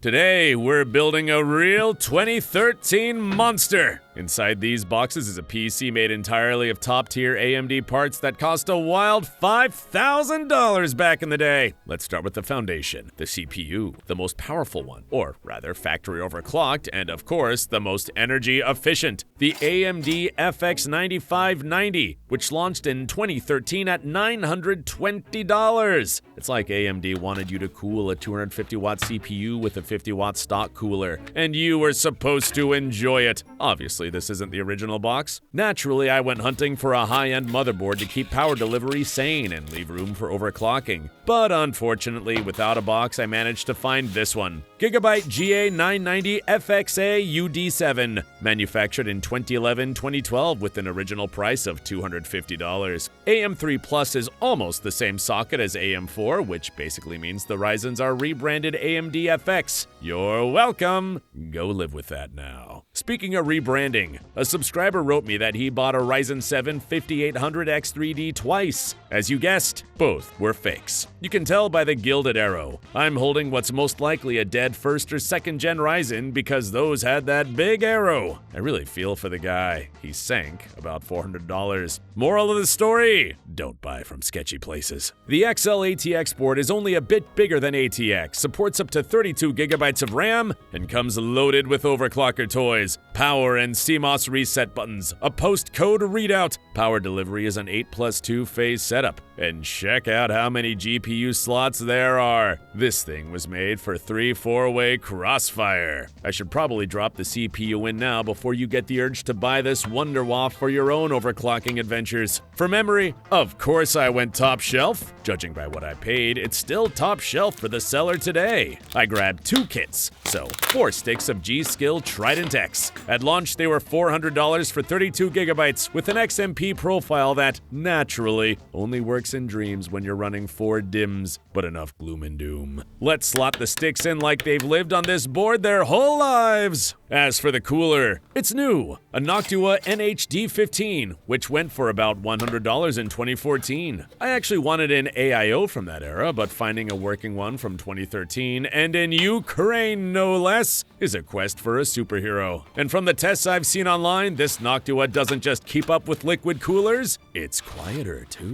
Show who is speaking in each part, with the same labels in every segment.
Speaker 1: Today, we're building a real 2013 monster. Inside these boxes is a PC made entirely of top-tier AMD parts that cost a wild $5,000 back in the day. Let's start with the foundation, the CPU, the most powerful one, or rather factory overclocked, and of course, the most energy efficient, the AMD FX-9590, which launched in 2013 at $920. It's like AMD wanted you to cool a 250-watt CPU with a 50-watt stock cooler, and you were supposed to enjoy it. Obviously, this isn't the original box. Naturally, I went hunting for a high-end motherboard to keep power delivery sane and leave room for overclocking. But unfortunately, without a box, I managed to find this one. Gigabyte GA990 FX-9590, manufactured in 2011-2012 with an original price of $250. AM3 Plus is almost the same socket as AM4, which basically means the Ryzens are rebranded AMD FX. You're welcome! Go live with that now. Speaking of rebranding, a subscriber wrote me that he bought a Ryzen 7 5800X3D twice. As you guessed, both were fakes. You can tell by the gilded arrow. I'm holding what's most likely a dead first or second gen Ryzen because those had that big arrow. I really feel for the guy. He sank about $400. Moral of the story: don't buy from sketchy places. The XL ATX board is only a bit bigger than ATX, supports up to 32 gigabytes of RAM, and comes loaded with overclocker toys, power and CMOS reset buttons, a postcode readout. Power delivery is an 8+2 phase setup. And check out how many GPU slots there are. This thing was made for 3-4-way Crossfire. I should probably drop the CPU in now before you get the urge to buy this wonderwaff for your own overclocking adventures. For memory, of course I went top shelf. Judging by what I paid, it's still top shelf for the seller today. I grabbed 2 kits, so 4 sticks of G-Skill Trident X. At launch, they were $400 for 32 gigabytes with an XMP profile that, naturally, only works in dreams when you're running 4 DIMMs, but enough gloom and doom. Let's slot the sticks in like they've lived on this board their whole lives. As for the cooler, it's new, a Noctua NH-D15, which went for about $100 in 2014. I actually wanted an AIO from that era, but finding a working one from 2013, and in Ukraine no less, is a quest for a superhero. And from the tests I've seen online, this Noctua doesn't just keep up with liquid coolers, it's quieter too.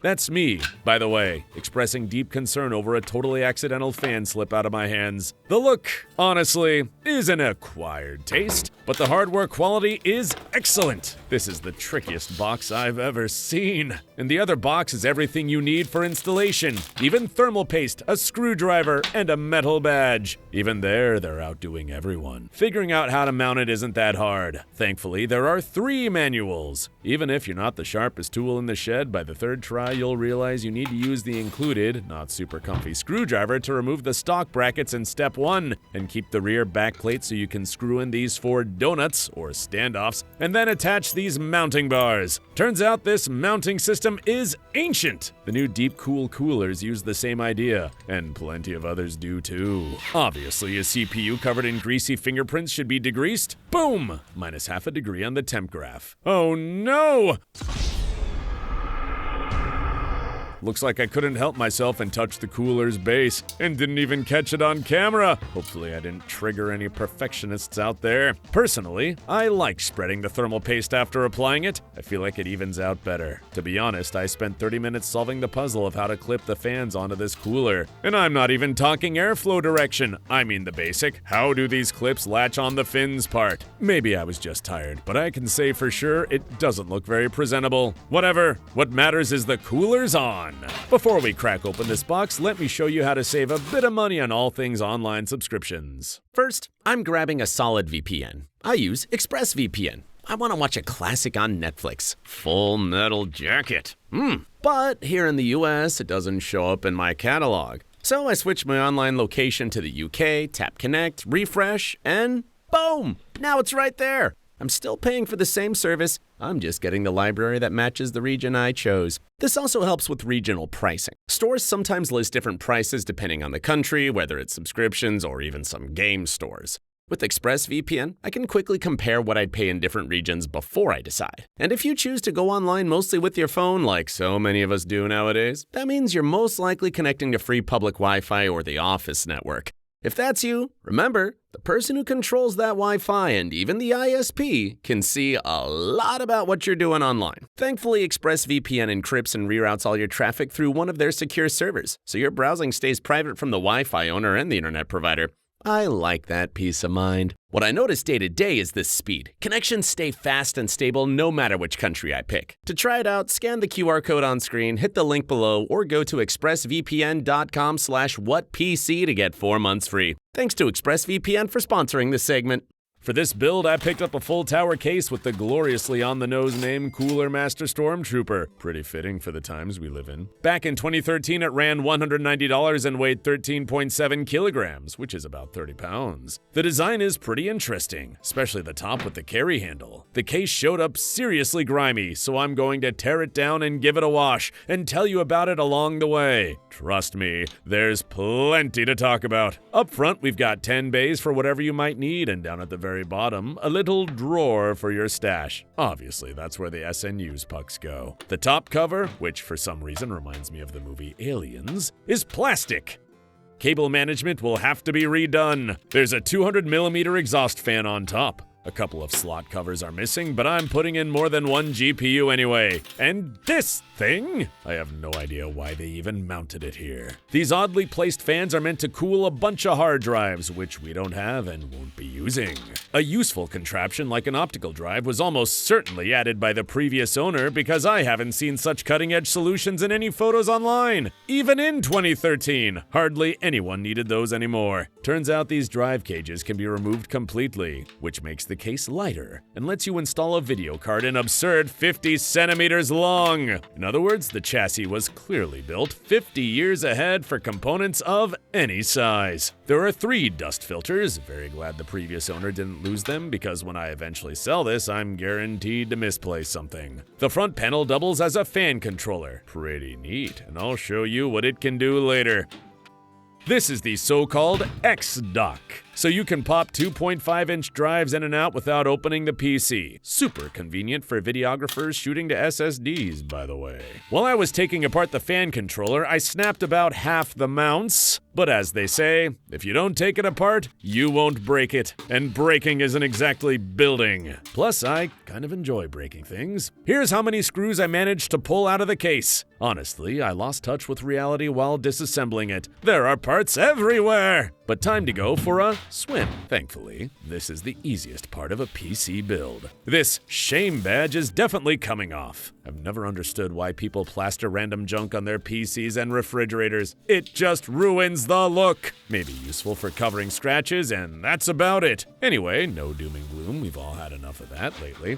Speaker 1: That's me, by the way, expressing deep concern over a totally accidental fan slip out of my hands. The look, honestly, is an acquired taste, but the hardware quality is excellent. This is the trickiest box I've ever seen. And the other box is everything you need for installation, even thermal paste, a screwdriver, and a metal badge. Even there, they're outdoing everyone. Figuring out how to mount it isn't that hard. Thankfully, there are 3 manuals. Even if you're not the sharpest tool in the shed, by the 3rd try, you'll realize you need to use the included, not super comfy screwdriver to remove the stock brackets in step 1 and keep the rear backplate so you can screw in these 4 donuts, or standoffs, and then attach these mounting bars. Turns out this mounting system is ancient. The new deep cool coolers use the same idea, and plenty of others do too. Obviously, a CPU covered in greasy fingerprints should be degreased. Boom! Minus half a degree on the temp graph. Oh no! Looks like I couldn't help myself and touched the cooler's base, and didn't even catch it on camera. Hopefully I didn't trigger any perfectionists out there. Personally, I like spreading the thermal paste after applying it. I feel like it evens out better. To be honest, I spent 30 minutes solving the puzzle of how to clip the fans onto this cooler. And I'm not even talking airflow direction. I mean the basic, how do these clips latch on the fins part. Maybe I was just tired, but I can say for sure it doesn't look very presentable. Whatever, what matters is the cooler's on. Before we crack open this box, let me show you how to save a bit of money on all things online subscriptions. First, I'm grabbing a solid VPN. I use ExpressVPN. I want to watch a classic on Netflix. Full Metal Jacket. But here in the US, it doesn't show up in my catalog. So I switched my online location to the UK, tap connect, refresh, and boom! Now it's right there. I'm still paying for the same service, I'm just getting the library that matches the region I chose. This also helps with regional pricing. Stores sometimes list different prices depending on the country, whether it's subscriptions or even some game stores. With ExpressVPN, I can quickly compare what I'd pay in different regions before I decide. And if you choose to go online mostly with your phone, like so many of us do nowadays, that means you're most likely connecting to free public Wi-Fi or the office network. If that's you, remember, the person who controls that Wi-Fi and even the ISP can see a lot about what you're doing online. Thankfully, ExpressVPN encrypts and reroutes all your traffic through one of their secure servers, so your browsing stays private from the Wi-Fi owner and the internet provider. I like that peace of mind. What I notice day to day is this speed. Connections stay fast and stable no matter which country I pick. To try it out, scan the QR code on screen, hit the link below, or go to expressvpn.com/whatpc to get 4 months free. Thanks to ExpressVPN for sponsoring this segment. For this build, I picked up a full tower case with the gloriously on-the-nose name Cooler Master Stormtrooper. Pretty fitting for the times we live in. Back in 2013, it ran $190 and weighed 13.7 kilograms, which is about 30 pounds. The design is pretty interesting, especially the top with the carry handle. The case showed up seriously grimy, so I'm going to tear it down and give it a wash, and tell you about it along the way. Trust me, there's plenty to talk about. Up front, we've got 10 bays for whatever you might need, and down at the very bottom, a little drawer for your stash. Obviously, that's where the SNU's pucks go. The top cover, which for some reason reminds me of the movie Aliens, is plastic. Cable management will have to be redone. There's a 200mm exhaust fan on top. A couple of slot covers are missing, but I'm putting in more than one GPU anyway. And this thing? I have no idea why they even mounted it here. These oddly placed fans are meant to cool a bunch of hard drives, which we don't have and won't be using. A useful contraption like an optical drive was almost certainly added by the previous owner because I haven't seen such cutting-edge solutions in any photos online. Even in 2013, hardly anyone needed those anymore. Turns out these drive cages can be removed completely, which makes the case lighter and lets you install a video card an absurd 50 centimeters long. In other words, the chassis was clearly built 50 years ahead for components of any size. There are 3 dust filters. Very glad the previous owner didn't lose them because when I eventually sell this, I'm guaranteed to misplace something. The front panel doubles as a fan controller. Pretty neat, and I'll show you what it can do later. This is the so-called X-Dock, so you can pop 2.5-inch drives in and out without opening the PC. Super convenient for videographers shooting to SSDs, by the way. While I was taking apart the fan controller, I snapped about half the mounts. But as they say, if you don't take it apart, you won't break it. And breaking isn't exactly building. Plus, I kind of enjoy breaking things. Here's how many screws I managed to pull out of the case. Honestly, I lost touch with reality while disassembling it. There are parts everywhere! But time to go for a swim. Thankfully, this is the easiest part of a PC build. This shame badge is definitely coming off. I've never understood why people plaster random junk on their PCs and refrigerators. It just ruins the look. Maybe useful for covering scratches, and that's about it. Anyway, no doom and gloom. We've all had enough of that lately.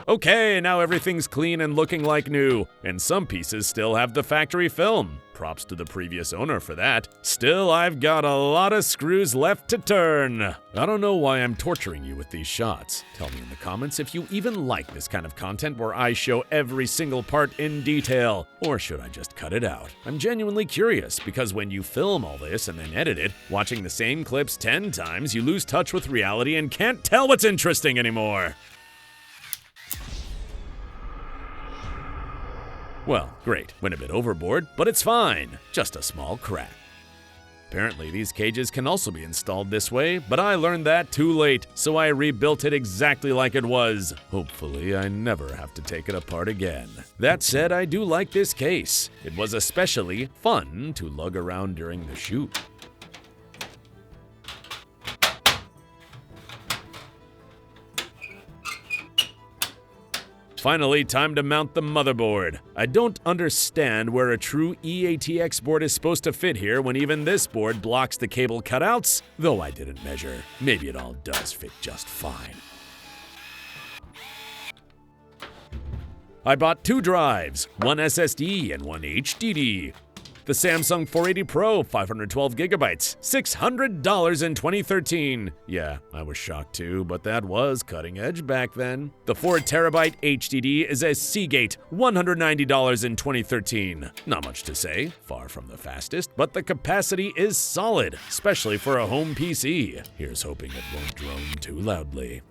Speaker 1: Okay, now everything's clean and looking like new, and some pieces still have the factory film. Props to the previous owner for that. Still, I've got a lot of screws left to turn. I don't know why I'm torturing you with these shots. Tell me in the comments if you even like this kind of content where I show every single part in detail, or should I just cut it out? I'm genuinely curious, because when you film all this and then edit it, watching the same clips 10 times, you lose touch with reality and can't tell what's interesting anymore. Well, great, went a bit overboard, but it's fine, just a small crack. Apparently these cages can also be installed this way, but I learned that too late, so I rebuilt it exactly like it was. Hopefully I never have to take it apart again. That said, I do like this case. It was especially fun to lug around during the shoot. Finally, time to mount the motherboard. I don't understand where a true EATX board is supposed to fit here when even this board blocks the cable cutouts, though I didn't measure. Maybe it all does fit just fine. I bought 2 drives, one SSD and one HDD. The Samsung 480 Pro, 512GB, $600 in 2013. Yeah, I was shocked too, but that was cutting edge back then. The 4TB HDD is a Seagate, $190 in 2013. Not much to say, far from the fastest, but the capacity is solid, especially for a home PC. Here's hoping it won't drone too loudly.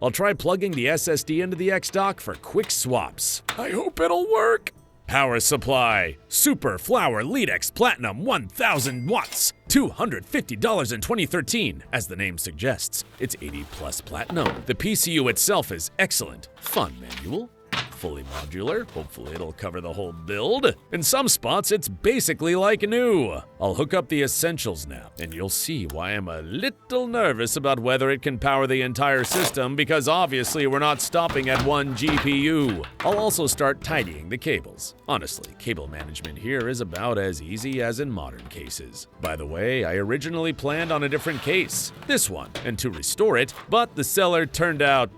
Speaker 1: I'll try plugging the SSD into the X-Dock for quick swaps. I hope it'll work. Power supply, Super Flower LEEDX Platinum 1000 watts, $250 in 2013. As the name suggests, it's 80 plus platinum. The PCU itself is excellent. Fun manual. Fully modular, hopefully it'll cover the whole build. In some spots, it's basically like new. I'll hook up the essentials now, and you'll see why I'm a little nervous about whether it can power the entire system, because obviously we're not stopping at one GPU. I'll also start tidying the cables. Honestly, cable management here is about as easy as in modern cases. By the way, I originally planned on a different case, this one, and to restore it, but the seller turned out,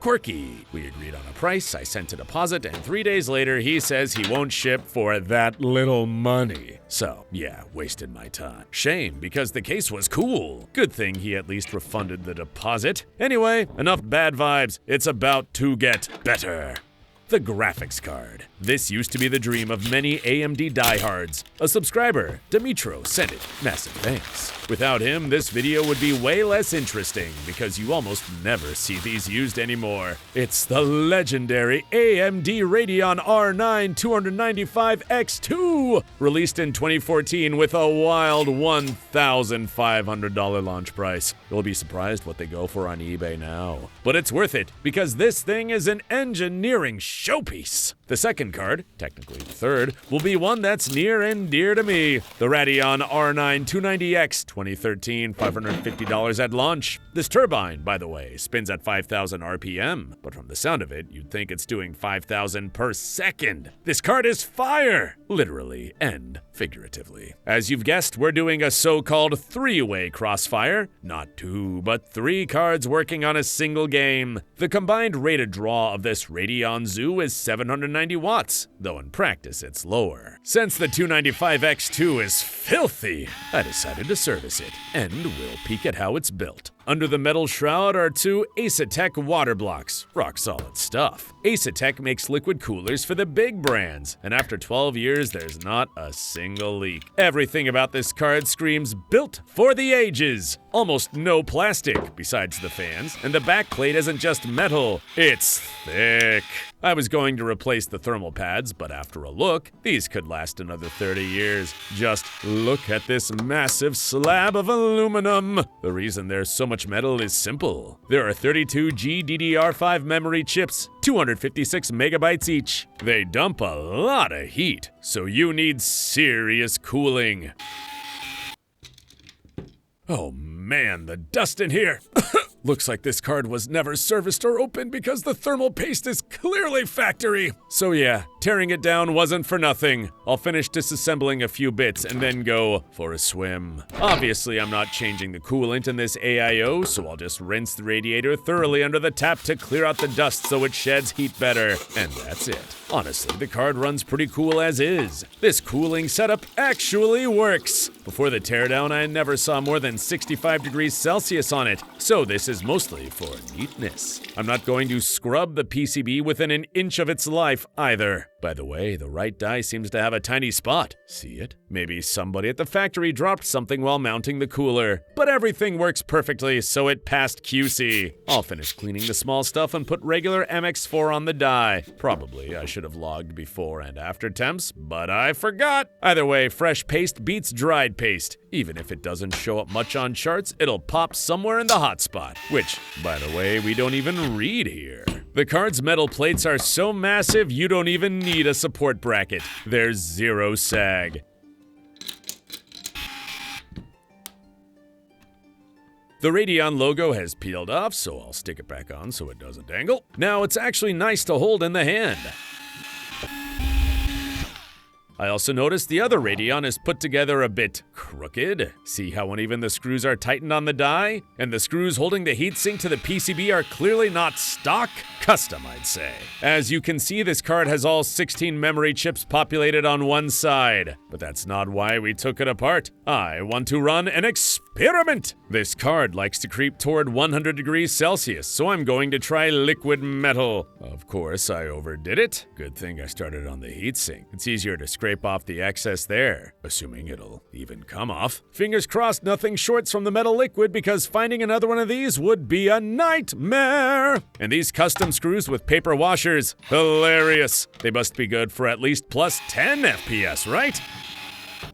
Speaker 1: quirky. We agreed on a price, I sent a deposit, and 3 days later he says he won't ship for that little money. So, yeah, wasted my time. Shame, because the case was cool. Good thing he at least refunded the deposit. Anyway, enough bad vibes. It's about to get better. The graphics card. This used to be the dream of many AMD diehards. A subscriber, Dimitro, sent it. Massive thanks. Without him, this video would be way less interesting because you almost never see these used anymore. It's the legendary AMD Radeon R9 295X2, released in 2014 with a wild $1,500 launch price. You'll be surprised what they go for on eBay now. But it's worth it because this thing is an engineering showpiece. The second card, technically the third, will be one that's near and dear to me. The Radeon R9 290X 2013, $550 at launch. This turbine, by the way, spins at 5,000 RPM, but from the sound of it, you'd think it's doing 5,000 per second. This card is fire, literally and figuratively. As you've guessed, we're doing a so-called three-way Crossfire. Not two, but three cards working on a single game. The combined rated draw of this Radeon Zoo is 790 watts, though in practice it's lower. Since the 295X2 is filthy, I decided to service it, and we'll peek at how it's built. Under the metal shroud are two Asetek water blocks. Rock solid stuff. Asetek makes liquid coolers for the big brands, and after 12 years, there's not a single leak. Everything about this card screams built for the ages. Almost no plastic, besides the fans, and the backplate isn't just metal, it's thick. I was going to replace the thermal pads, but after a look, these could last another 30 years. Just look at this massive slab of aluminum. The reason there's so much metal is simple. There are 32 GDDR5 memory chips, 256 megabytes each. They dump a lot of heat, so you need serious cooling. Oh man, the dust in here. Looks like this card was never serviced or opened because the thermal paste is clearly factory. So yeah, tearing it down wasn't for nothing. I'll finish disassembling a few bits and then go for a swim. Obviously, I'm not changing the coolant in this AIO, so I'll just rinse the radiator thoroughly under the tap to clear out the dust so it sheds heat better. And that's it. Honestly, the card runs pretty cool as is. This cooling setup actually works. Before the teardown, I never saw more than 65 degrees Celsius on it, so this is mostly for neatness. I'm not going to scrub the PCB within an inch of its life either. By the way, the right die seems to have a tiny spot. See it? Maybe somebody at the factory dropped something while mounting the cooler. But everything works perfectly, so it passed QC. I'll finish cleaning the small stuff and put regular MX4 on the die. Probably I should have logged before and after temps, but I forgot. Either way, fresh paste beats dried paste. Even if it doesn't show up much on charts, it'll pop somewhere in the hotspot, which, by the way, we don't even read here. The card's metal plates are so massive you don't even need a support bracket. There's zero sag. The Radeon logo has peeled off, so I'll stick it back on so it doesn't dangle. Now, it's actually nice to hold in the hand. I also noticed the other Radeon is put together a bit crooked. See how uneven the screws are tightened on the die? And the screws holding the heatsink to the PCB are clearly not stock, custom I'd say. As you can see, this card has all 16 memory chips populated on one side. But that's not why we took it apart. I want to run an experiment! This card likes to creep toward 100 degrees Celsius, so I'm going to try liquid metal. Of course, I overdid it. Good thing I started on the heatsink. It's easier to scrape off the excess there, assuming it'll even come off. Fingers crossed nothing shorts from the metal liquid, because finding another one of these would be a nightmare! And these custom screws with paper washers, hilarious! They must be good for at least plus 10 FPS, right?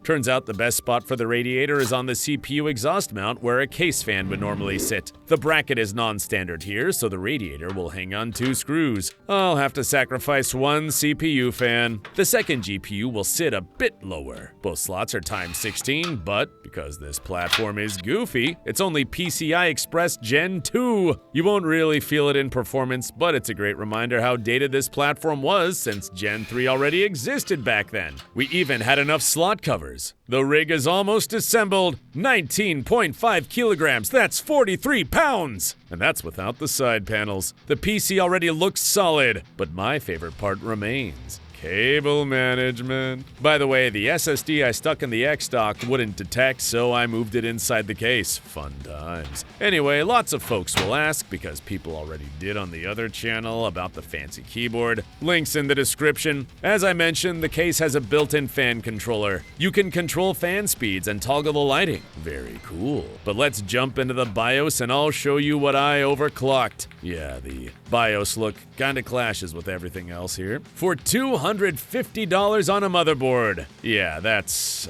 Speaker 1: Turns out the best spot for the radiator is on the CPU exhaust mount where a case fan would normally sit. The bracket is non-standard here, so the radiator will hang on 2 screws. I'll have to sacrifice one CPU fan. The second GPU will sit a bit lower. Both slots are times 16, but because this platform is goofy, it's only PCI Express Gen 2. You won't really feel it in performance, but it's a great reminder how dated this platform was since Gen 3 already existed back then. We even had enough slot covers. The rig is almost assembled. 19.5 kilograms, that's 43 pounds! And that's without the side panels. The PC already looks solid, but my favorite part remains. Cable management. By the way, the SSD I stuck in the X dock wouldn't detect, so I moved it inside the case. Fun times. Anyway, lots of folks will ask, because people already did on the other channel, about the fancy keyboard. Links in the description. As I mentioned, the case has a built-in fan controller. You can control fan speeds and toggle the lighting. Very cool. But let's jump into the BIOS and I'll show you what I overclocked. Yeah, the BIOS look kinda clashes with everything else here. For $250 on a motherboard. Yeah, that's,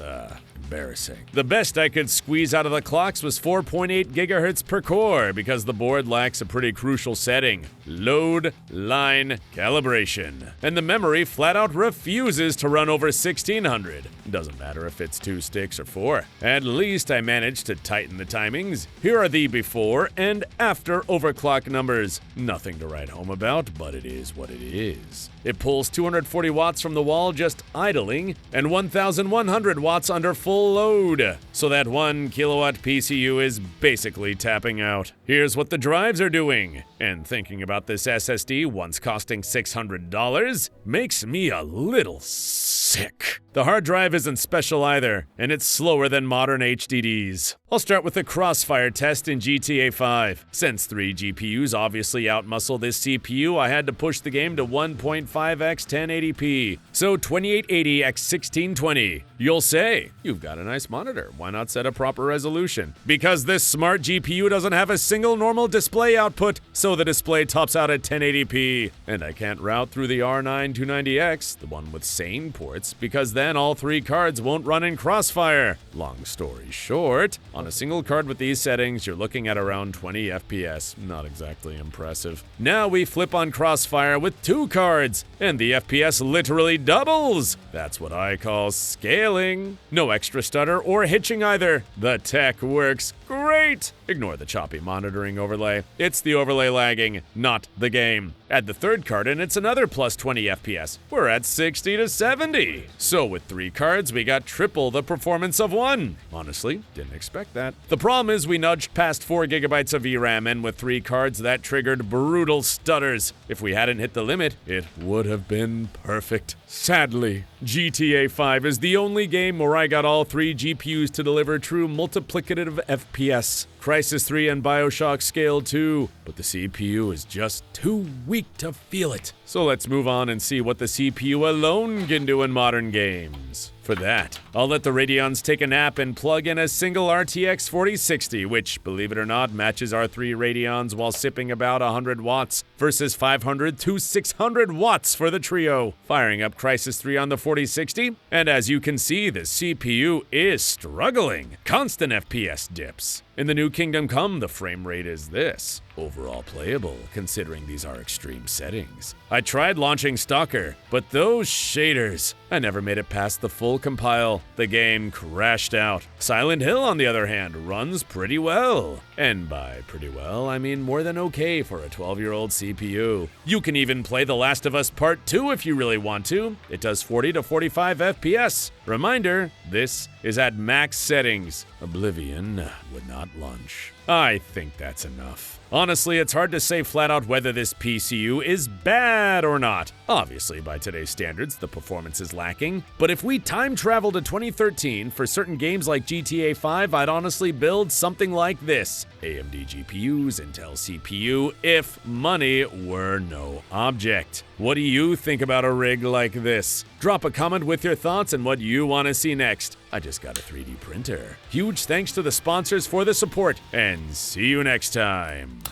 Speaker 1: embarrassing. The best I could squeeze out of the clocks was 4.8 gigahertz per core because the board lacks a pretty crucial setting: load line calibration. And the memory flat out refuses to run over 1600. Doesn't matter if it's 2 sticks or 4. At least I managed to tighten the timings. Here are the before and after overclock numbers. Nothing to write home about, but it is what it is. It pulls 240 watts from the wall just idling, and 1,100 watts under full load. So that 1 kilowatt PCU is basically tapping out. Here's what the drives are doing. And thinking about this SSD, once costing $600, makes me a little sick. The hard drive isn't special either, and it's slower than modern HDDs. I'll start with the Crossfire test in GTA 5. Since 3 GPUs obviously outmuscle this CPU, I had to push the game to 1.5x 1080p. So 2880x1620. You'll say, you've got a nice monitor, why not set a proper resolution? Because this smart GPU doesn't have a single normal display output, so the display tops out at 1080p. And I can't route through the R9 290X, the one with sane ports, because then all 3 cards won't run in Crossfire. Long story short, on a single card with these settings, you're looking at around 20 FPS. Not exactly impressive. Now we flip on Crossfire with 2 cards, and the FPS literally doubles. That's what I call scaling. No extra stutter or hitching either. The tech works great. Ignore the choppy monitoring overlay. It's the overlay lagging, not the game. Add the 3rd card and it's another plus 20 FPS. We're at 60 to 70. So with 3 cards, we got triple the performance of 1. Honestly, didn't expect that. The problem is we nudged past 4 gigabytes of VRAM, and with 3 cards that triggered brutal stutters. If we hadn't hit the limit, it would have been perfect. Sadly, GTA 5 is the only game where I got all 3 GPUs to deliver true multiplicative FPS. Crysis 3 and BioShock scale too, but the CPU is just too weak to feel it. So let's move on and see what the CPU alone can do in modern games. For that, I'll let the Radeons take a nap and plug in a single RTX 4060, which, believe it or not, matches our 3 Radeons while sipping about 100 watts versus 500 to 600 watts for the trio. Firing up Crysis 3 on the 4060, and as you can see, the CPU is struggling. Constant FPS dips. In the new Kingdom Come, the frame rate is this. Overall playable, considering these are extreme settings. I tried launching Stalker, but those shaders, I never made it past the full compile. The game crashed out. Silent Hill, on the other hand, runs pretty well. And by pretty well, I mean more than okay for a 12-year-old CPU. You can even play The Last of Us Part 2 if you really want to. It does 40 to 45 FPS. Reminder, this is at max settings. Oblivion would not launch. I think that's enough. Honestly, it's hard to say flat out whether this PSU is bad or not. Obviously, by today's standards, the performance is lacking. But if we time travel to 2013, for certain games like GTA 5, I'd honestly build something like this. AMD GPUs, Intel CPU, if money were no object. What do you think about a rig like this? Drop a comment with your thoughts and what you want to see next. I just got a 3D printer. Huge thanks to the sponsors for the support, and see you next time.